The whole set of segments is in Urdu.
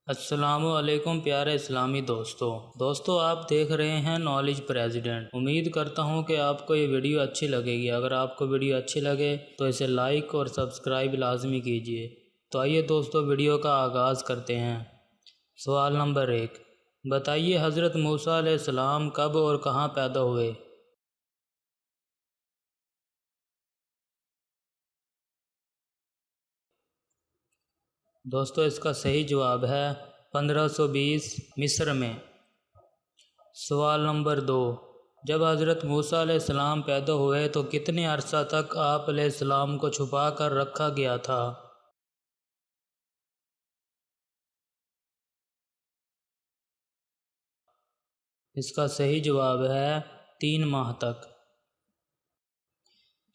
السلام علیکم پیارے اسلامی دوستو آپ دیکھ رہے ہیں نالج پریزیڈنٹ۔ امید کرتا ہوں کہ آپ کو یہ ویڈیو اچھی لگے گی۔ اگر آپ کو ویڈیو اچھی لگے تو اسے لائک اور سبسکرائب لازمی کیجیے۔ تو آئیے دوستو ویڈیو کا آغاز کرتے ہیں۔ سوال نمبر 1، بتائیے حضرت موسیٰ علیہ السلام کب اور کہاں پیدا ہوئے؟ دوستو اس کا صحیح جواب ہے 1520 مصر میں۔ سوال نمبر 2، جب حضرت موسیٰ علیہ السلام پیدا ہوئے تو کتنے عرصہ تک آپ علیہ السلام کو چھپا کر رکھا گیا تھا؟ اس کا صحیح جواب ہے 3 ماہ تک۔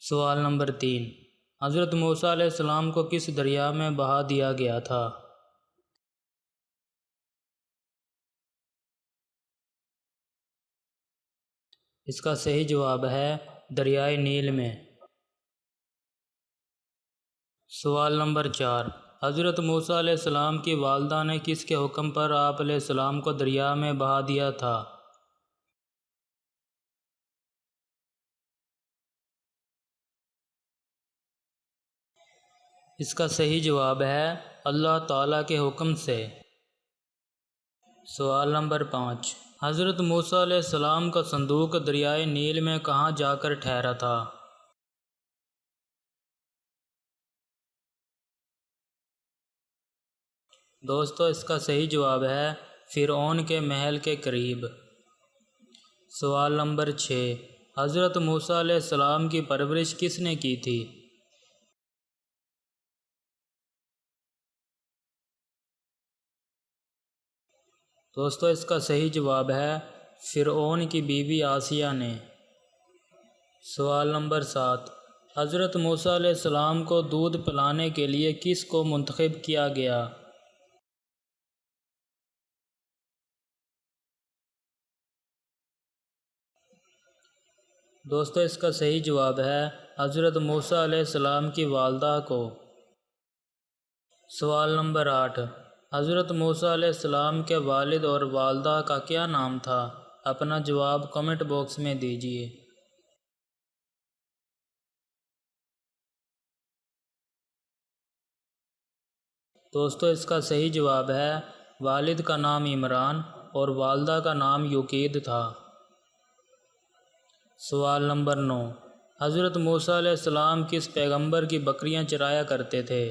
سوال نمبر 3، حضرت موسیٰ علیہ السلام کو کس دریا میں بہا دیا گیا تھا؟ اس کا صحیح جواب ہے دریائے نیل میں۔ سوال نمبر 4، حضرت موسیٰ علیہ السلام کی والدہ نے کس کے حکم پر آپ علیہ السلام کو دریا میں بہا دیا تھا؟ اس کا صحیح جواب ہے اللہ تعالیٰ کے حکم سے۔ سوال نمبر 5، حضرت موسیٰ علیہ السلام کا صندوق دریائے نیل میں کہاں جا کر ٹھہرا تھا؟ دوستو اس کا صحیح جواب ہے فرعون کے محل کے قریب۔ سوال نمبر 6، حضرت موسیٰ علیہ السلام کی پرورش کس نے کی تھی؟ دوستو اس کا صحیح جواب ہے فرعون کی بیوی آسیہ نے۔ سوال نمبر 7، حضرت موسیٰ علیہ السلام کو دودھ پلانے کے لیے کس کو منتخب کیا گیا؟ دوستو اس کا صحیح جواب ہے حضرت موسیٰ علیہ السلام کی والدہ کو۔ سوال نمبر 8، حضرت موسیٰ علیہ السلام کے والد اور والدہ کا کیا نام تھا؟ اپنا جواب کمنٹ باکس میں دیجیے۔ دوستو اس کا صحیح جواب ہے والد کا نام عمران اور والدہ کا نام یوقید تھا۔ سوال نمبر 9، حضرت موسیٰ علیہ السلام کس پیغمبر کی بکریاں چرایا کرتے تھے؟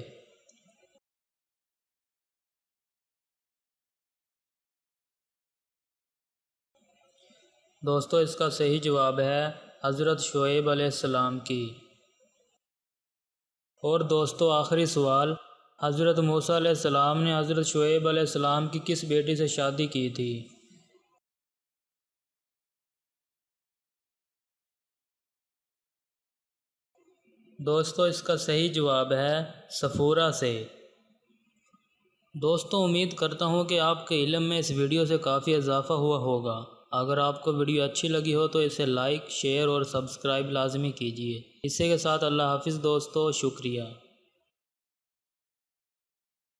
دوستو اس کا صحیح جواب ہے حضرت شعیب علیہ السلام کی۔ اور دوستو آخری سوال، حضرت موسیٰ علیہ السلام نے حضرت شعیب علیہ السلام کی کس بیٹی سے شادی کی تھی؟ دوستو اس کا صحیح جواب ہے صفورہ سے۔ دوستو امید کرتا ہوں کہ آپ کے علم میں اس ویڈیو سے کافی اضافہ ہوا ہوگا۔ اگر آپ کو ویڈیو اچھی لگی ہو تو اسے لائک، شیئر اور سبسکرائب لازمی کیجیے۔ اسی کے ساتھ اللہ حافظ دوستو، شکریہ۔